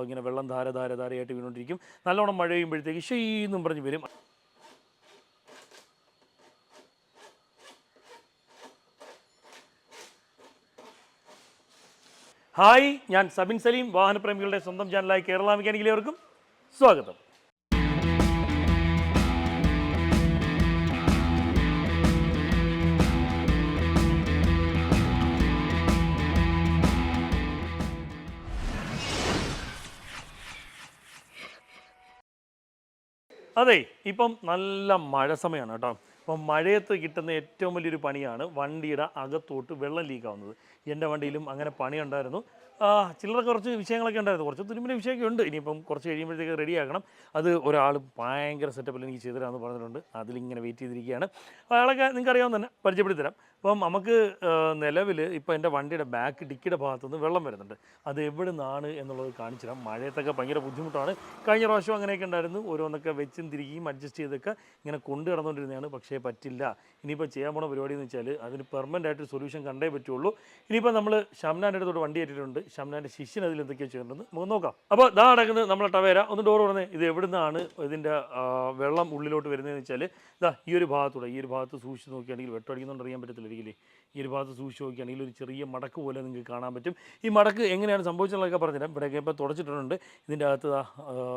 ഇങ്ങനെ വെള്ളം ധാരയായിട്ട് വീണുകൊണ്ടിരിക്കും. നല്ലോണം മഴ പെയ്യുമ്പോഴത്തേക്ക് ഷെയ്ന്നും പറഞ്ഞ് വരും. ഹായ്, ഞാൻ സബിൻ സലീം. വാഹനപ്രേമികളുടെ സ്വന്തം ചാനലായി കേരള മെക്കാനിക്കിലേവർക്കും സ്വാഗതം. അതെ, ഇപ്പം നല്ല മഴ സമയമാണ് കേട്ടോ. അപ്പം മഴയത്ത് കിട്ടുന്ന ഏറ്റവും വലിയൊരു പണിയാണ് വണ്ടിയുടെ അകത്തോട്ട് വെള്ളം ലീക്കാവുന്നത്. എൻ്റെ വണ്ടിയിലും അങ്ങനെ പണിയുണ്ടായിരുന്നു. ചില്ലറ കുറച്ച് വിഷയങ്ങളൊക്കെ ഉണ്ടായിരുന്നു, കുറച്ച് തുരുമ്പിൻ്റെ വിഷയമൊക്കെ ഉണ്ട്. ഇനിയിപ്പം കുറച്ച് കഴിയുമ്പോഴത്തേക്ക് റെഡിയാക്കണം. അത് ഒരാൾ ഭയങ്കര സെറ്റപ്പിൽ എനിക്ക് ചെയ്തു തരാമെന്ന് പറഞ്ഞിട്ടുണ്ട്. അതിലിങ്ങനെ വെയിറ്റ് ചെയ്തിരിക്കുകയാണ്. അയാളൊക്കെ നിങ്ങൾക്ക് അറിയാവുന്ന തന്നെ പരിചയപ്പെടുത്തി തരാം. അപ്പം നമുക്ക് നിലവിൽ ഇപ്പോൾ എൻ്റെ വണ്ടിയുടെ ബാക്ക് ഡിക്കിയുടെ ഭാഗത്തുനിന്ന് വെള്ളം വരുന്നുണ്ട്. അത് എവിടെ നിന്നാണ് എന്നുള്ളത് കാണിച്ചു തരാം. മഴയത്തൊക്കെ ഭയങ്കര ബുദ്ധിമുട്ടാണ്. കഴിഞ്ഞ പ്രാവശ്യം അങ്ങനെയൊക്കെ ഉണ്ടായിരുന്നു. ഓരോന്നൊക്കെ വെച്ചും തിരികെയും അഡ്ജസ്റ്റ് ചെയ്തൊക്കെ ഇങ്ങനെ കൊണ്ടു നടന്നുകൊണ്ടിരുന്നതാണ്. പക്ഷേ പറ്റില്ല. ഇനിയിപ്പോൾ ചെയ്യാൻ പോണ പരിപാടി എന്ന് വെച്ചാൽ അതിന് പെർമനൻ്റ് ആയിട്ടൊരു സൊല്യൂഷൻ കണ്ടേ പറ്റുള്ളൂ. ഇനിയിപ്പോൾ നമ്മൾ ഷംനാൻ്റെ അടുത്തോട്ട് വണ്ടി ഏറ്റിട്ടുണ്ട്. ഷംനാൻ്റെ ശിഷ്യൻ അതിൽ എന്തൊക്കെയാണ് ചെയ്യേണ്ടതെന്ന് നമുക്ക് നോക്കാം. അപ്പോൾ ഇതാ നടക്കുന്നത് നമ്മളെ ടവേര. ഒന്ന് ഡോർ പറഞ്ഞേ, ഇത് എവിടെ നിന്നാണ് ഇതിൻ്റെ വെള്ളം ഉള്ളിലോട്ട് വരുന്നതെന്ന് വെച്ചാൽ ഇതാ ഈ ഒരു ഭാഗത്ത് സൂക്ഷിച്ച് നോക്കുകയാണെങ്കിൽ വെട്ടടിക്കുന്നുണ്ട് അറിയാൻ പറ്റത്തില്ല. ഈ ഒരു ഭാഗത്ത് സൂക്ഷിച്ച് നോക്കുകയാണെങ്കിൽ ഒരു ചെറിയ മടക്ക് പോലെ നിങ്ങൾക്ക് കാണാൻ പറ്റും. ഈ മടക്ക് എങ്ങനെയാണ് സംഭവിച്ചതെന്നൊക്കെ പറഞ്ഞുതരാം. ഇവിടെയൊക്കെ ഇപ്പോൾ തുടച്ചിട്ടുണ്ട്. ഇതിൻ്റെ അകത്ത്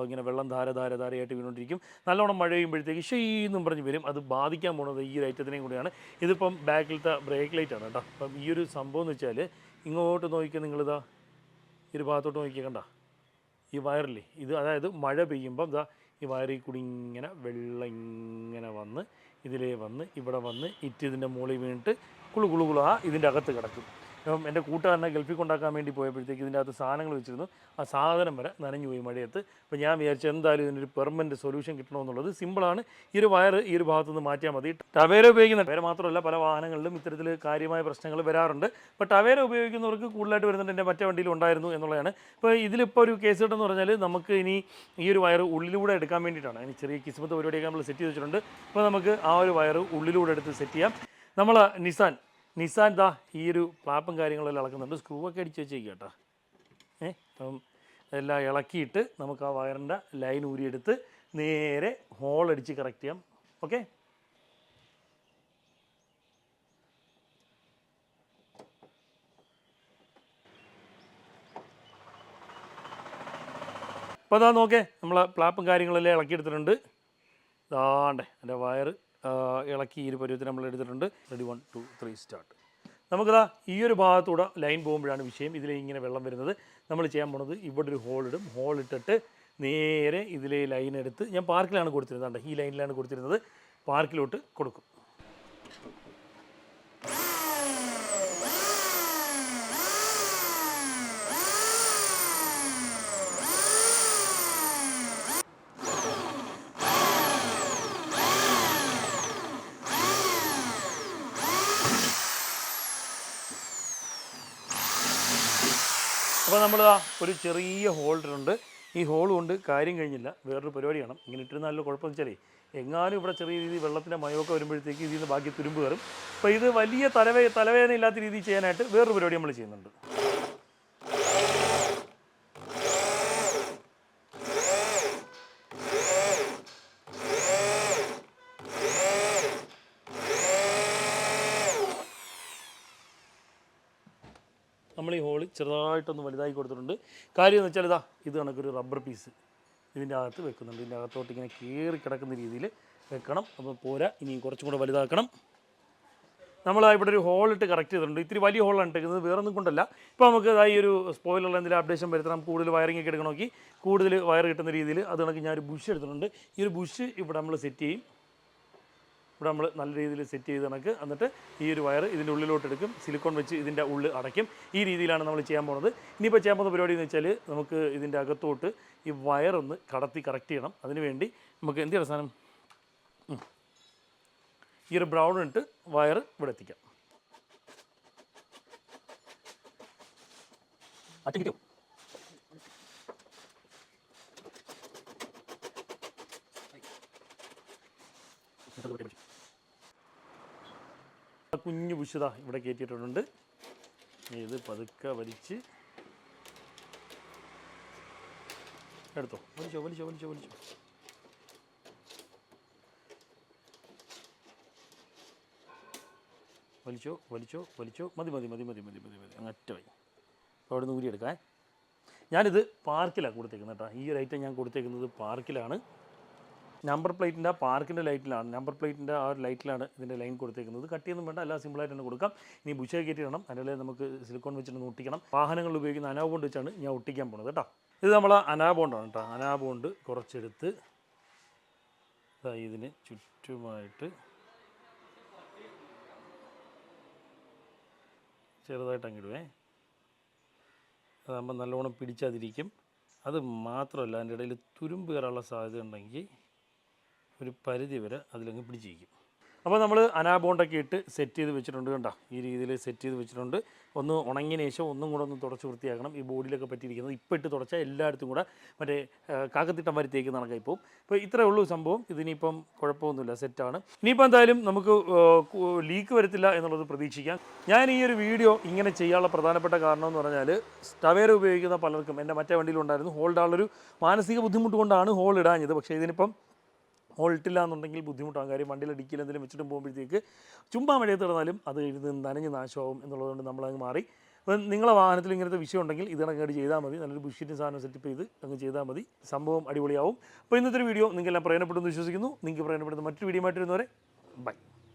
ഇങ്ങനെ വെള്ളം ധാരയായിട്ട് വീണുകൊണ്ടിരിക്കും. നല്ലോണം മഴ പെയ്യുമ്പോഴത്തേക്ക് ഷെയ്ന്നും പറഞ്ഞ് വരും. അത് ബാധിക്കാൻ പോകുന്നത് ഈ ഒരു ഐറ്റത്തിനെയും കൂടിയാണ്. ഇതിപ്പം ബാക്കിലത്തെ ബ്രേക്ക് ലൈറ്റാണ് കേട്ടോ. അപ്പം ഈ ഒരു സംഭവം എന്ന് വെച്ചാൽ ഇങ്ങോട്ട് നോക്കിയാൽ നിങ്ങളിതാ ഈ ഒരു ഭാഗത്തോട്ട് നോക്കിയാൽ കണ്ട ഈ വയറില്ലേ, ഇത് അതായത് മഴ പെയ്യുമ്പം ഇതാ ഈ വയറിൽ കൂടി ഇങ്ങനെ വെള്ളം ഇങ്ങനെ വന്ന് ഇതിലേ വന്ന് ഇവിടെ വന്ന് ഇതിൻ്റെ മുകളിൽ വീണിട്ട് കുളു ഇതിൻ്റെ അകത്ത് കിടക്കും. അപ്പം എൻ്റെ കൂട്ടുകാരനെ ഗൾഫിൽ കൊണ്ടാക്കാൻ വേണ്ടി പോയപ്പോഴത്തേക്ക് ഇതിൻ്റെ അകത്ത് സാധനങ്ങൾ വെച്ചിരുന്നു. ആ സാധനം വരെ നനഞ്ഞു പോയി മഴയത്ത്. അപ്പോൾ ഞാൻ വിചാരിച്ചു എന്തായാലും ഇതിനൊരു പെർമനൻറ്റ് സൊല്യൂഷൻ കിട്ടണമെന്നുള്ളത്. സിമ്പിളാണ്. ഈ ഒരു വയർ ഈ ഒരു ഭാഗത്തുനിന്ന് മാറ്റിയാൽ മതി. ടവേര ഉപയോഗിക്കുന്ന ടവേര മാത്രമല്ല പല വാഹനങ്ങളിലും ഇത്തരത്തിൽ കാര്യമായ പ്രശ്നങ്ങൾ വരാറുണ്ട്. അപ്പോൾ ടവേര ഉപയോഗിക്കുന്നവർക്ക് കൂടുതലായിട്ട് വരുന്നുണ്ട്. എൻ്റെ മറ്റേ വണ്ടിയിൽ ഉണ്ടായിരുന്നു എന്നുള്ളതാണ്. ഇപ്പോൾ ഇതിലിപ്പോൾ ഒരു കേസ് കിട്ടെന്ന് പറഞ്ഞാൽ നമുക്ക് ഇനി ഈ ഒരു വയർ ഉള്ളിലൂടെ എടുക്കാൻ വേണ്ടിയിട്ടാണ്. അതിന് ചെറിയ കിസ്മത്ത് പരിപാടിയൊക്കെ നമ്മൾ സെറ്റ് ചെയ്ത് വെച്ചിട്ടുണ്ട്. അപ്പോൾ നമുക്ക് ആ ഒരു വയർ ഉള്ളിലൂടെ എടുത്ത് സെറ്റ് ചെയ്യാം. നമ്മൾ നിസാൻ ദാ ഈ ഒരു പ്ലാപ്പും കാര്യങ്ങളെല്ലാം ഇളക്കുന്നുണ്ട്. സ്ക്രൂ ഒക്കെ അടിച്ച് വെച്ചേക്കുക കേട്ടോ. അപ്പം എല്ലാം ഇളക്കിയിട്ട് നമുക്ക് ആ വയറിൻ്റെ ലൈൻ ഊരിയെടുത്ത് നേരെ ഹോളടിച്ച് കറക്റ്റ് ചെയ്യാം. ഓക്കെ, അപ്പോൾ അതാ നോക്കേ, നമ്മൾ പ്ലാപ്പും കാര്യങ്ങളെല്ലാം ഇളക്കിയെടുത്തിട്ടുണ്ട്. ദാണ്ടേ എൻ്റെ വയർ ഇളക്കി ഈ ഒരു പരുവത്തിന് നമ്മൾ എടുത്തിട്ടുണ്ട്. Ready, 1 2 3 start. നമുക്കിതാ ഈ ഒരു ഭാഗത്തൂടെ ലൈൻ പോകുമ്പോഴാണ് വിഷയം. ഇതിലെ ഇങ്ങനെ വെള്ളം വരുന്നത്. നമ്മൾ ചെയ്യാൻ പോണത് ഇവിടെ ഒരു ഹോളിടും. ഹോളിട്ടിട്ട് നേരെ ഇതിലെ ലൈൻ എടുത്ത്, ഞാൻ പാർക്കിലാണ് കൊടുത്തിരുന്നത്, ഈ ലൈനിലാണ് കൊടുത്തിരുന്നത്, പാർക്കിലോട്ട് കൊടുക്കും. അപ്പോൾ നമ്മൾ ഒരു ചെറിയ ഹോൾഡറുണ്ട്. ഈ ഹോൾ കൊണ്ട് കാര്യം കഴിഞ്ഞില്ല, വേറൊരു പരിപാടിയാണ്. ഇങ്ങനെ ഇട്ടിരുന്നാലും കുഴപ്പമെന്ന് വെച്ചാലേ എങ്ങാനും ഇവിടെ ചെറിയ രീതിയിൽ വെള്ളത്തിൻ്റെ മയമൊക്കെ വരുമ്പോഴത്തേക്ക് ഇതിൽ നിന്ന് ബാക്കി തുരുമ്പ് കയറും. അപ്പോൾ ഇത് വലിയ തലവേദന ഇല്ലാത്ത രീതിയിൽ ചെയ്യാനായിട്ട് വേറൊരു പരിപാടി നമ്മൾ ചെയ്യുന്നുണ്ട്. നമ്മൾ ഈ ഹോള് ചെറുതായിട്ടൊന്ന് വലുതാക്കി കൊടുത്തിട്ടുണ്ട്. കാര്യം എന്ന് വെച്ചാൽ ഇത് കണക്കൊരു റബ്ബർ പീസ് ഇതിൻ്റെ അകത്ത് വെക്കുന്നുണ്ട്. ഇതിൻ്റെ അകത്തോട്ട് ഇങ്ങനെ കയറി കിടക്കുന്ന രീതിയിൽ വെക്കണം. അപ്പോൾ പോരാ, ഇനി കുറച്ചും കൂടെ വലുതാക്കണം. നമ്മൾ ഇവിടെ ഒരു ഹോളിട്ട് കറക്റ്റ് ചെയ്തിട്ടുണ്ട്. ഇത്തിരി വലിയ ഹോളാണ് ഇട്ടേക്കുന്നത്, വേറെ ഒന്നും കൊണ്ടല്ല. ഇപ്പോൾ നമുക്ക് ഈ ഒരു സ്പോയിലുള്ള എന്തെങ്കിലും അപ്ഡേഷൻ വരുത്തണം, കൂടുതൽ വയറിംഗ് ഒക്കെ എടുക്കണമെങ്കിൽ കൂടുതൽ വയർ കിട്ടുന്ന രീതിയിൽ അത് കണക്ക് ഞാനൊരു ബുഷ് എടുത്തിട്ടുണ്ട്. ഈ ഒരു ബുഷ് ഇവിടെ നമ്മൾ സെറ്റ് ചെയ്യും. ഇവിടെ നമ്മൾ നല്ല രീതിയിൽ സെറ്റ് ചെയ്ത് കണക്ക്, എന്നിട്ട് ഈ ഒരു വയർ ഇതിൻ്റെ ഉള്ളിലോട്ട് എടുക്കും, സിലിക്കോൺ വെച്ച് ഇതിൻ്റെ ഉള്ളിൽ അടയ്ക്കും. ഈ രീതിയിലാണ് നമ്മൾ ചെയ്യാൻ പോകുന്നത്. ഇനിയിപ്പോൾ ചെയ്യാൻ പോകുന്ന പരിപാടി എന്ന് വെച്ചാൽ നമുക്ക് ഇതിൻ്റെ അകത്തോട്ട് ഈ വയറൊന്ന് കടത്തി കറക്റ്റ് ചെയ്യണം. അതിനുവേണ്ടി നമുക്ക് എന്ത് അവസാനം ഈ ഒരു ബ്രൗൺ ഇട്ട് വയർ ഇവിടെ എത്തിക്കാം. കുഞ്ഞു ബുഷ് ഇവിടെ കയറ്റിയിട്ടുണ്ട്. ഇത് പതുക്കെ വലിച്ച് എടുത്തോ, വലിച്ചോ വലിച്ചോ വലിച്ചോ വലിച്ചോ. വലിച്ചോ വലിച്ചോ വലിച്ചോ. മതി മതി മതി മതി മതി മതി മതി. അങ്ങ് അറ്റമായി. അപ്പോൾ അവിടെ നിന്ന് ഊരിയെടുക്കാം. ഞാനിത് പാർക്കിലാണ് കൊടുത്തേക്കുന്നത് കേട്ടോ. ഈ ഒരു ഐറ്റം ഞാൻ കൊടുത്തേക്കുന്നത് പാർക്കിലാണ്. നമ്പർ പ്ലേറ്റിൻ്റെ പാർക്കിൻ്റെ ലൈറ്റിലാണ്, നമ്പർ പ്ലേറ്റിൻ്റെ ആ ഒരു ലൈറ്റിലാണ് ഇതിൻ്റെ ലൈൻ കൊടുത്തേക്കുന്നത്. കട്ടിയൊന്നും വേണ്ട, എല്ലാം സിമ്പിളായിട്ട് തന്നെ കൊടുക്കാം. ഇനി ബുഷേ കയറ്റി ഇടണം, അതിൻ്റെ നമുക്ക് സിലിക്കോൺ വെച്ചിട്ട് ഒട്ടിക്കണം. വാഹനങ്ങളിൽ ഉപയോഗിക്കുന്ന അനാബോണ്ട് വെച്ചാണ് ഞാൻ ഒട്ടിക്കാൻ പോകുന്നത് കേട്ടോ. ഇത് നമ്മൾ അനാബോണ്ടാണ് കേട്ടോ. അനാബോണ്ട് കുറച്ചെടുത്ത് ഇതിന് ചുറ്റുമായിട്ട് ചെറുതായിട്ട് അങ്ങിടുവേ. അതാകുമ്പോൾ നല്ലോണം പിടിച്ചാതിരിക്കും. അത് മാത്രമല്ല, അതിൻ്റെ ഇടയിൽ തുരുമ്പ് കയറാനുള്ള സാധ്യത ഉണ്ടെങ്കിൽ ഒരു പരിധി വരെ അതിലങ്ങ് പിടിച്ചിരിക്കും. അപ്പോൾ നമ്മൾ അനാബോണ്ടൊക്കെ ഇട്ട് സെറ്റ് ചെയ്ത് വെച്ചിട്ടുണ്ട് കണ്ടോ. ഈ രീതിയിൽ സെറ്റ് ചെയ്ത് വെച്ചിട്ടുണ്ട്. ഒന്ന് ഉണങ്ങിയതിന് ശേഷം ഒന്നും കൂടെ ഒന്ന് തുടച്ച് വൃത്തിയാക്കണം. ഈ ബോഡിയിലൊക്കെ പറ്റിയിരിക്കുന്നത് ഇപ്പോൾ ഇട്ട് തുടച്ചാൽ എല്ലായിടത്തും കൂടെ മറ്റേ കാക്കത്തിട്ടം വരുത്തേക്ക് നടക്കായി പോകും. ഇപ്പോൾ ഇത്രയേ ഉള്ളൂ സംഭവം. ഇതിനിപ്പം കുഴപ്പമൊന്നുമില്ല, സെറ്റാണ്. ഇനിയിപ്പോൾ എന്തായാലും നമുക്ക് ലീക്ക് വരത്തില്ല എന്നുള്ളത് പ്രതീക്ഷിക്കാം. ഞാൻ ഈ ഒരു വീഡിയോ ഇങ്ങനെ ചെയ്യാനുള്ള പ്രധാനപ്പെട്ട കാരണം എന്ന് പറഞ്ഞാൽ, ടവേര ഉപയോഗിക്കുന്ന പലർക്കും എൻ്റെ മറ്റേ വണ്ടിയിലുണ്ടായിരുന്നു ഹോൾ ഇടാനുള്ളൊരു മാനസിക ബുദ്ധിമുട്ട് കൊണ്ടാണ് ഹോൾ ഇടാഞ്ഞത്. പക്ഷേ ഇതിനിപ്പം ഹോൾട്ടില്ല എന്നുണ്ടെങ്കിൽ ബുദ്ധിമുട്ടാകും. കാര്യം വണ്ടിയിൽ അടിക്കിൽ എന്തെങ്കിലും വെച്ചിട്ട് പോകുമ്പോഴത്തേക്ക് ചുമ്മാ മഴയത്ത് കിടന്നാലും അത് ഇത് നനഞ്ഞ് നാശമാവും എന്നുള്ളതുകൊണ്ട് നമ്മളങ്ങ് മാറി. അപ്പം നിങ്ങളെ വാഹനത്തിൽ ഇങ്ങനത്തെ വിഷയം ഉണ്ടെങ്കിൽ ഇതിനൊക്കെ ചെയ്താൽ മതി. നല്ലൊരു ബുഷീറ്റും സാധനം സെറ്റപ്പ് ചെയ്ത് അങ്ങ് ചെയ്താൽ മതി, സംഭവം അടിപൊളിയാവും. അപ്പോൾ ഇന്നത്തെ ഒരു വീഡിയോ നിങ്ങൾക്കെല്ലാം പ്രയോജനപ്പെടുമെന്ന് വിശ്വസിക്കുന്നു. നിങ്ങൾക്ക് പ്രയോജനപ്പെടുന്ന മറ്റൊരു വീഡിയോ ആയിട്ട് വരുന്നവരെ ബൈ.